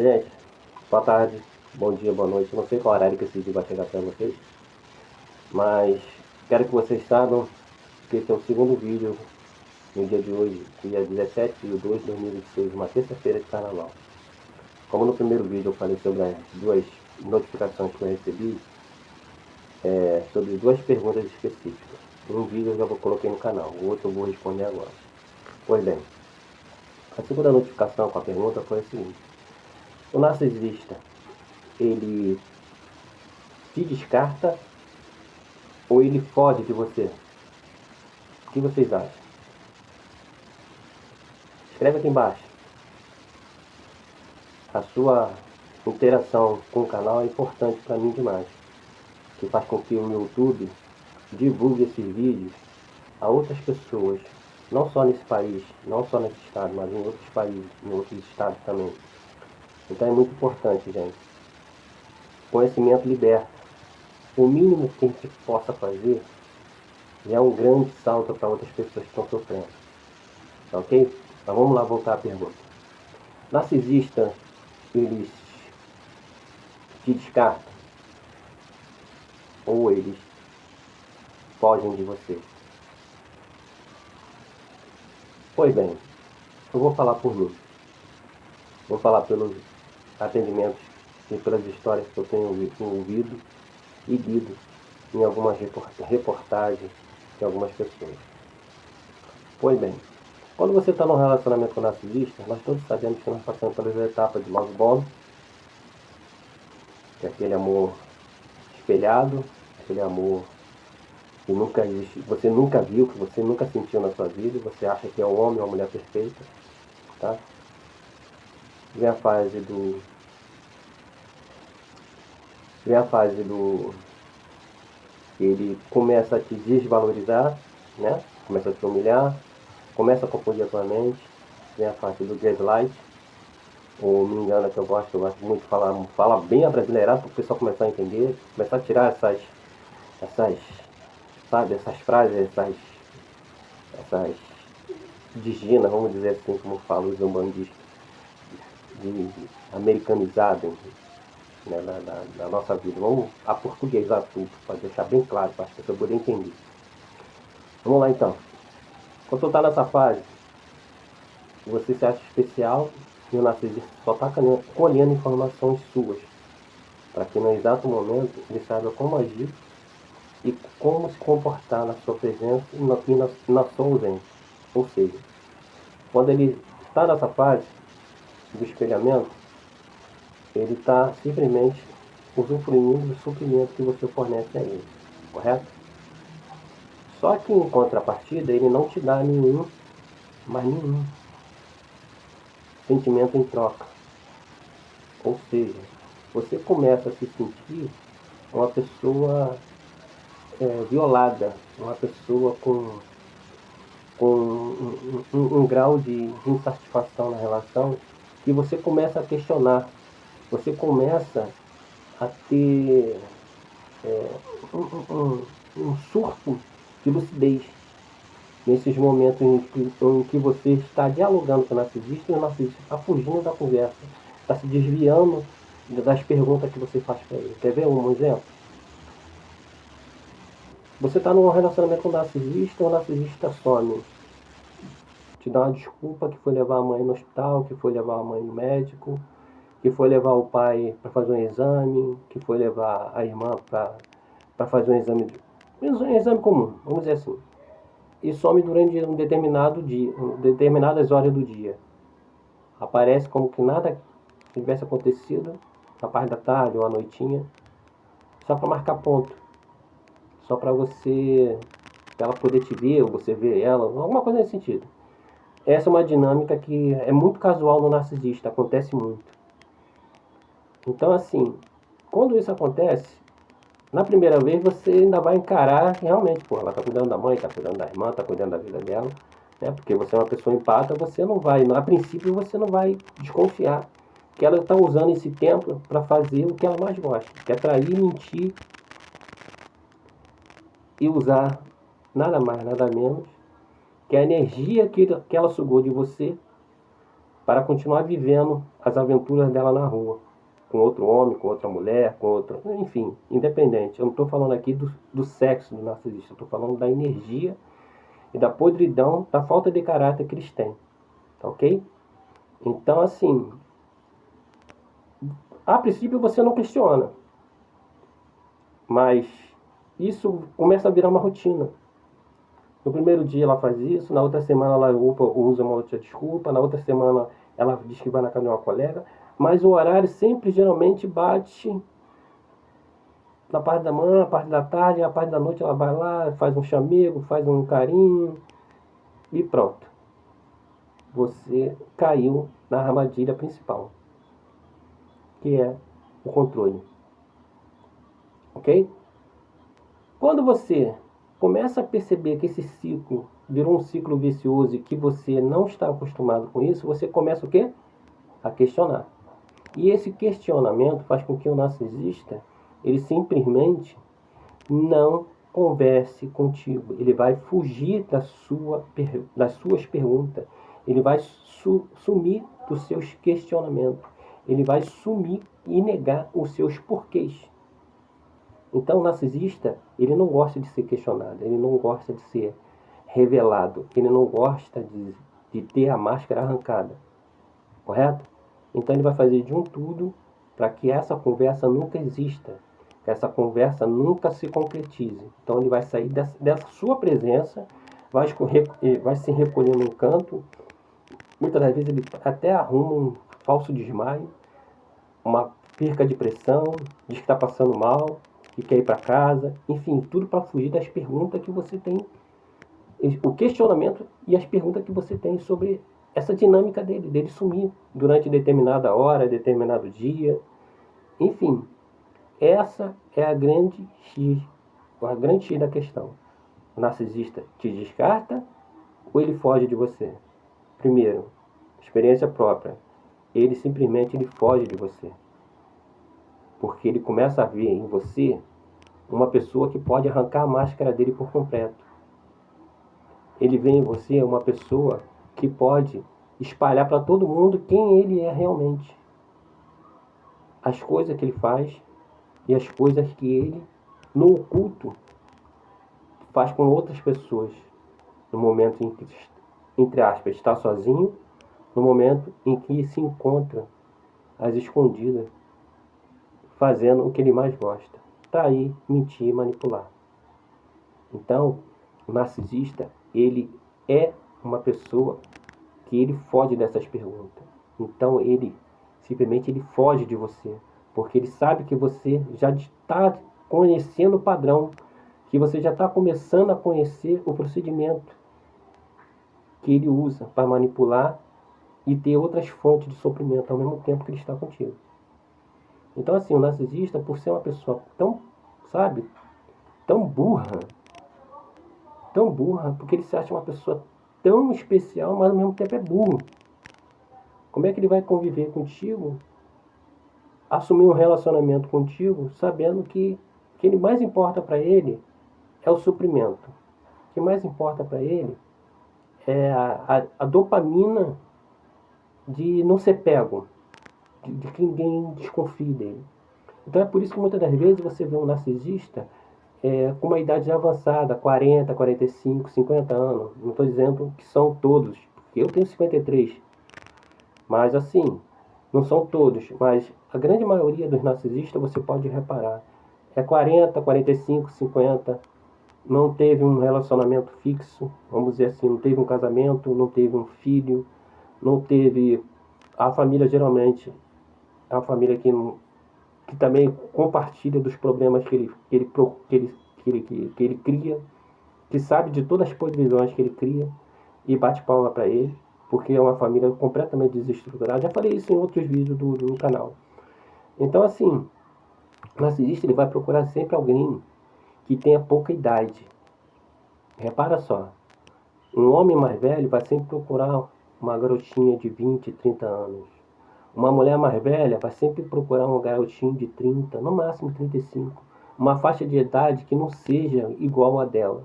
Gente, boa tarde, bom dia, boa noite. Não sei qual horário que esse vídeo vai chegar para vocês, mas quero que vocês saibam que esse é o segundo vídeo no dia de hoje, dia 17 de 2 de 2026, uma terça-feira de carnaval. Como no primeiro vídeo eu falei sobre as duas notificações que eu recebi, sobre duas perguntas específicas. Um vídeo eu já coloquei no canal, o outro eu vou responder agora. Pois bem, a segunda notificação com a pergunta foi a seguinte: o narcisista, ele te descarta ou ele foge de você? O que vocês acham? Escreve aqui embaixo. A sua interação com o canal é importante para mim demais, que faz com que o YouTube divulgue esses vídeos a outras pessoas, não só nesse país, não só nesse estado, mas em outros países, em outros estados também. Então é muito importante, gente. Conhecimento liberta. O mínimo que a gente possa fazer já é um grande salto para outras pessoas que estão sofrendo. Tá ok? Mas vamos lá voltar à pergunta. Narcisistas, eles te descartam ou eles fogem de você? Pois bem, eu vou falar por mim. Vou falar pelos atendimentos e pelas histórias que eu tenho ouvido e lido em algumas reportagens de algumas pessoas. Pois bem, quando você está num relacionamento com narcisista, nós todos sabemos que nós passamos pelas etapas de love bomb, que é aquele amor espelhado, aquele amor que nunca existe, você nunca viu, que você nunca sentiu na sua vida, e você acha que é o homem ou a mulher perfeita, tá? Vem a fase do vem a fase do ele começa a te desvalorizar, né? Começa a te humilhar, começa a confundir a tua mente, vem a fase do gaslight, ou me engana que eu gosto muito de falar bem abrasileirado para o pessoal começar a entender, começar a tirar essas, sabe, essas frases, essas diginas, vamos dizer assim, como falam os umbandistas, de americanizado, né, na nossa vida. Vamos aportuguesar tudo, para deixar bem claro, para as pessoas poderem entender. Vamos lá então. Quando tu está nessa fase, você se acha especial e o narcisista só está colhendo informações suas, para que no exato momento ele saiba como agir e como se comportar na sua presença e na sua ausência. Ou seja, quando ele está nessa fase do espelhamento, ele está simplesmente usufruindo do suprimento que você fornece a ele, correto? Só que em contrapartida ele não te dá nenhum, mas nenhum sentimento em troca. Ou seja, você começa a se sentir uma pessoa violada, uma pessoa com um grau de insatisfação na relação que você começa a questionar, você começa a ter um surto de lucidez nesses momentos em que você está dialogando com o narcisista e o narcisista está fugindo da conversa, está se desviando das perguntas que você faz para ele. Quer ver um exemplo? Você está num relacionamento com o narcisista, o narcisista some, te dá uma desculpa que foi levar a mãe no hospital, que foi levar a mãe no médico, que foi levar o pai para fazer um exame, que foi levar a irmã para fazer um exame comum, vamos dizer assim. E some durante um determinado dia, determinadas horas do dia. Aparece como que nada tivesse acontecido na parte da tarde ou à noitinha, só para marcar ponto, só para você, pra ela poder te ver ou você ver ela, alguma coisa nesse sentido. Essa é uma dinâmica que é muito casual no narcisista, acontece muito. Então, assim, quando isso acontece, na primeira vez você ainda vai encarar que realmente, pô, ela tá cuidando da mãe, tá cuidando da irmã, tá cuidando da vida dela, né? Porque você é uma pessoa empata, você não vai, a princípio você não vai desconfiar que ela está usando esse tempo para fazer o que ela mais gosta, que é trair, mentir e usar nada mais, nada menos que a energia que ela sugou de você para continuar vivendo as aventuras dela na rua, com outro homem, com outra mulher, com outro, enfim, independente. Eu não estou falando aqui do sexo do narcisista, eu estou falando da energia e da podridão, da falta de caráter que eles têm, tá ok? Então, assim, a princípio você não questiona, mas isso começa a virar uma rotina. No primeiro dia ela faz isso, na outra semana ela usa uma outra desculpa, na outra semana ela diz que vai na casa de uma colega, mas o horário sempre geralmente bate na parte da manhã, na parte da tarde, na parte da noite ela vai lá, faz um chamego, faz um carinho e pronto. Você caiu na armadilha principal, que é o controle. Ok? Quando você começa a perceber que esse ciclo virou um ciclo vicioso e que você não está acostumado com isso, você começa o quê? A questionar. E esse questionamento faz com que o narcisista, ele simplesmente não converse contigo. Ele vai fugir das suas perguntas. Ele vai sumir dos seus questionamentos. Ele vai sumir e negar os seus porquês. Então o narcisista, ele não gosta de ser questionado, ele não gosta de ser revelado, ele não gosta de ter a máscara arrancada, correto? Então ele vai fazer de um tudo para que essa conversa nunca exista, que essa conversa nunca se concretize. Então ele vai sair dessa sua presença, vai se recolher num canto, muitas das vezes ele até arruma um falso desmaio, uma perca de pressão, diz que está passando mal, que quer ir para casa, enfim, tudo para fugir das perguntas que você tem, o questionamento e as perguntas que você tem sobre essa dinâmica dele sumir durante determinada hora, determinado dia, enfim, essa é a grande X da questão. O narcisista te descarta ou ele foge de você? Primeiro, experiência própria, ele simplesmente foge de você. Porque ele começa a ver em você uma pessoa que pode arrancar a máscara dele por completo. Ele vê em você uma pessoa que pode espalhar para todo mundo quem ele é realmente. As coisas que ele faz e as coisas que ele, no oculto, faz com outras pessoas. No momento em que, entre aspas, está sozinho, no momento em que se encontra às escondidas, fazendo o que ele mais gosta. Trair, mentir e manipular. Então, o narcisista, ele é uma pessoa que ele foge dessas perguntas. Então, ele simplesmente foge de você, porque ele sabe que você já está conhecendo o padrão, que você já está começando a conhecer o procedimento que ele usa para manipular e ter outras fontes de sofrimento ao mesmo tempo que ele está contigo. Então, assim, o narcisista, por ser uma pessoa tão, sabe, tão burra, porque ele se acha uma pessoa tão especial, mas ao mesmo tempo é burro. Como é que ele vai conviver contigo, assumir um relacionamento contigo, sabendo que o que mais importa para ele é o suprimento? O que mais importa para ele é a dopamina de não ser pego, de que ninguém desconfie dele. Então é por isso que muitas das vezes você vê um narcisista com uma idade avançada, 40, 45, 50 anos. Não estou dizendo que são todos, porque eu tenho 53. Mas assim, não são todos, mas a grande maioria dos narcisistas você pode reparar. É 40, 45, 50, não teve um relacionamento fixo, vamos dizer assim, não teve um casamento, não teve um filho, não teve... A família geralmente é uma família que também compartilha dos problemas que ele cria, que sabe de todas as podridões que ele cria e bate palma para ele, porque é uma família completamente desestruturada. Já falei isso em outros vídeos do canal. Então, assim, o narcisista ele vai procurar sempre alguém que tenha pouca idade. Repara só, um homem mais velho vai sempre procurar uma garotinha de 20, 30 anos. Uma mulher mais velha vai sempre procurar um garotinho de 30, no máximo 35. Uma faixa de idade que não seja igual a dela.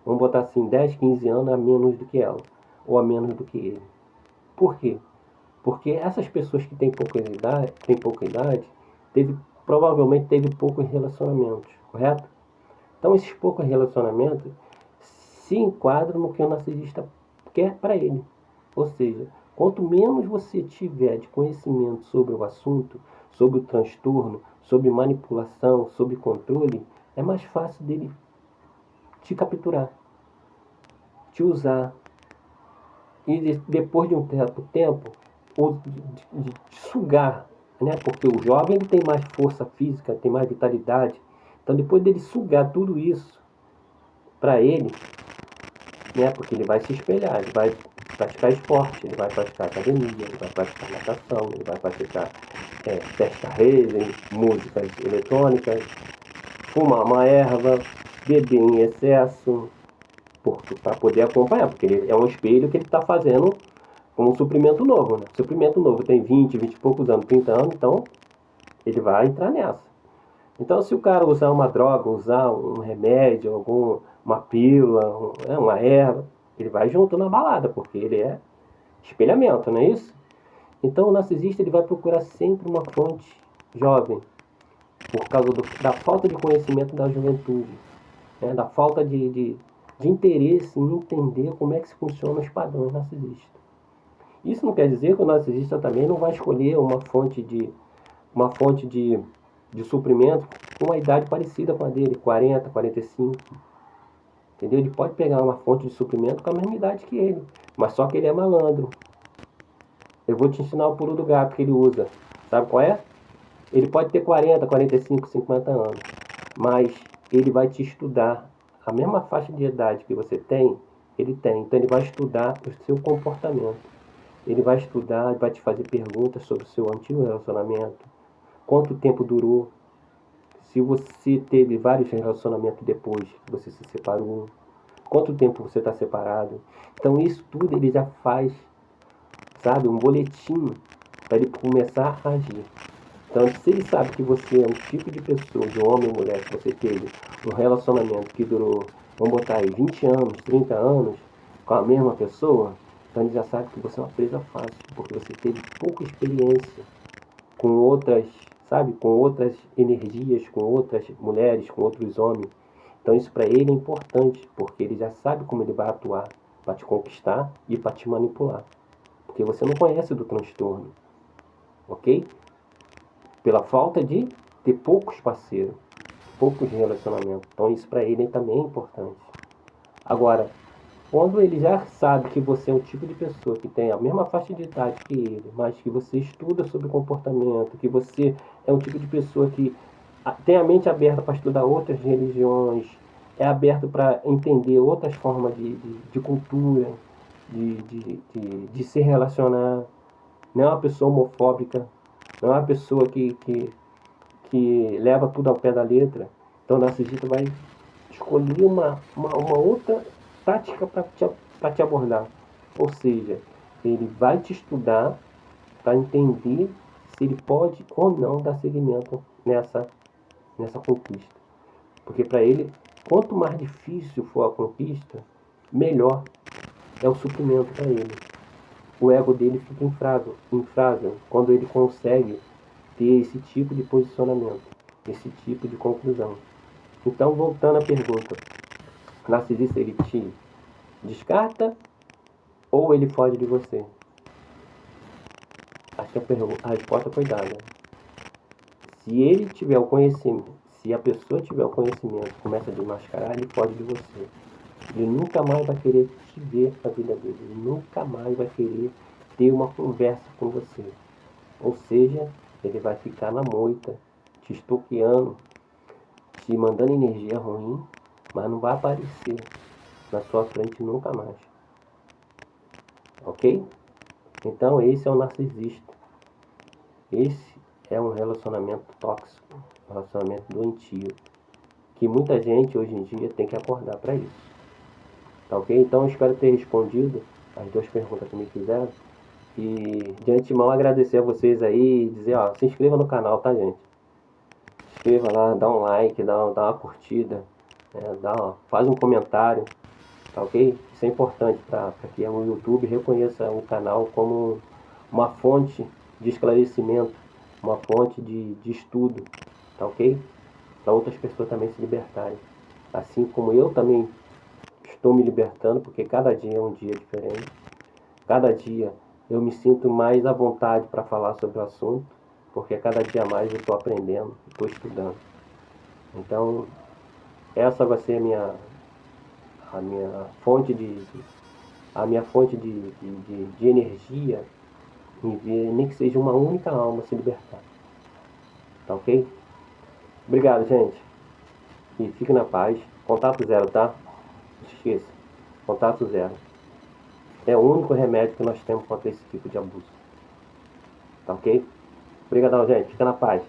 Vamos botar assim, 10, 15 anos a menos do que ela, ou a menos do que ele. Por quê? Porque essas pessoas que têm pouca idade provavelmente teve poucos relacionamentos, correto? Então esses poucos relacionamentos se enquadram no que o narcisista quer para ele. Ou seja, quanto menos você tiver de conhecimento sobre o assunto, sobre o transtorno, sobre manipulação, sobre controle, é mais fácil dele te capturar, te usar. E depois de um tempo de sugar, né? Porque o jovem ele tem mais força física, tem mais vitalidade. Então depois dele sugar tudo isso para ele, né? Porque ele vai se espelhar, ele vai praticar esporte, ele vai praticar academia, ele vai praticar natação, ele vai praticar festa racing, músicas eletrônicas, fumar uma erva, beber em excesso, para poder acompanhar, porque ele é um espelho que ele está fazendo como um suprimento novo, né? Suprimento novo tem 20 e poucos anos, 30 anos, então ele vai entrar nessa. Então, se o cara usar uma droga, usar um remédio, uma pílula, uma erva, ele vai junto na balada, porque ele é espelhamento, não é isso? Então, o narcisista ele vai procurar sempre uma fonte jovem, por causa da falta de conhecimento da juventude, né? Da falta de interesse em entender como é que funcionam os padrões narcisistas. Isso não quer dizer que o narcisista também não vai escolher uma fonte de suprimento com uma idade parecida com a dele, 40, 45. Entendeu? Ele pode pegar uma fonte de suprimento com a mesma idade que ele, mas só que ele é malandro. Eu vou te ensinar o pulo do gato que ele usa. Sabe qual é? Ele pode ter 40, 45, 50 anos, mas ele vai te estudar. A mesma faixa de idade que você tem, ele tem. Então ele vai estudar o seu comportamento. Ele vai estudar, vai te fazer perguntas sobre o seu antigo relacionamento. Quanto tempo durou? Se você teve vários relacionamentos depois que você se separou. Quanto tempo você está separado? Então isso tudo ele já faz, sabe, um boletim para ele começar a agir. Então, se ele sabe que você é um tipo de pessoa, de homem ou mulher, que você teve um relacionamento que durou, vamos botar aí, 20 anos, 30 anos, com a mesma pessoa, então ele já sabe que você é uma presa fácil, porque você teve pouca experiência com outras, sabe, com outras energias, com outras mulheres, com outros homens. Então isso para ele é importante, porque ele já sabe como ele vai atuar para te conquistar e para te manipular. Porque você não conhece do transtorno, ok? Pela falta de ter poucos parceiros, poucos relacionamentos. Então isso para ele também é importante. Agora, quando ele já sabe que você é um tipo de pessoa que tem a mesma faixa de idade que ele, mas que você estuda sobre comportamento, que você é um tipo de pessoa que tem a mente aberta para estudar outras religiões, é aberto para entender outras formas de cultura, de se relacionar, não é uma pessoa homofóbica, não é uma pessoa que leva tudo ao pé da letra. Então o narcisista vai escolher uma outra tática para te abordar. Ou seja, ele vai te estudar para entender se ele pode ou não dar seguimento nessa conquista. Porque para ele, quanto mais difícil for a conquista, melhor é o suprimento para ele. O ego dele fica infrágil quando ele consegue ter esse tipo de posicionamento, esse tipo de conclusão. Então, voltando à pergunta, o narcisista ele te descarta ou ele foge de você? Acho que a resposta foi dada. Se ele tiver o conhecimento, se a pessoa tiver o conhecimento, começa a desmascarar, ele foge de você. Ele nunca mais vai querer te ver na vida dele. Ele nunca mais vai querer ter uma conversa com você. Ou seja, ele vai ficar na moita, te estoqueando, te mandando energia ruim, mas não vai aparecer na sua frente nunca mais. Ok? Então esse é o narcisista. Esse é um relacionamento tóxico, um relacionamento doentio, que muita gente hoje em dia tem que acordar para isso. Tá ok? Então eu espero ter respondido as duas perguntas que me fizeram. E de antemão agradecer a vocês aí e dizer, ó, se inscreva no canal, tá gente? Se inscreva lá, dá um like, dá uma curtida, né? Faz um comentário, tá ok? Isso é importante para que o YouTube reconheça o canal como uma fonte de esclarecimento, uma fonte de estudo, tá ok? Para outras pessoas também se libertarem. Assim como eu também estou me libertando, porque cada dia é um dia diferente. Cada dia eu me sinto mais à vontade para falar sobre o assunto, porque cada dia mais eu estou aprendendo, estou estudando. Então, essa vai ser a minha fonte de energia em ver nem que seja uma única alma se libertar. Tá ok? Obrigado, gente. E fique na paz. Contato zero, tá? Não se esqueça. Contato zero. É o único remédio que nós temos contra esse tipo de abuso. Tá ok? Obrigadão, gente. Fica na paz.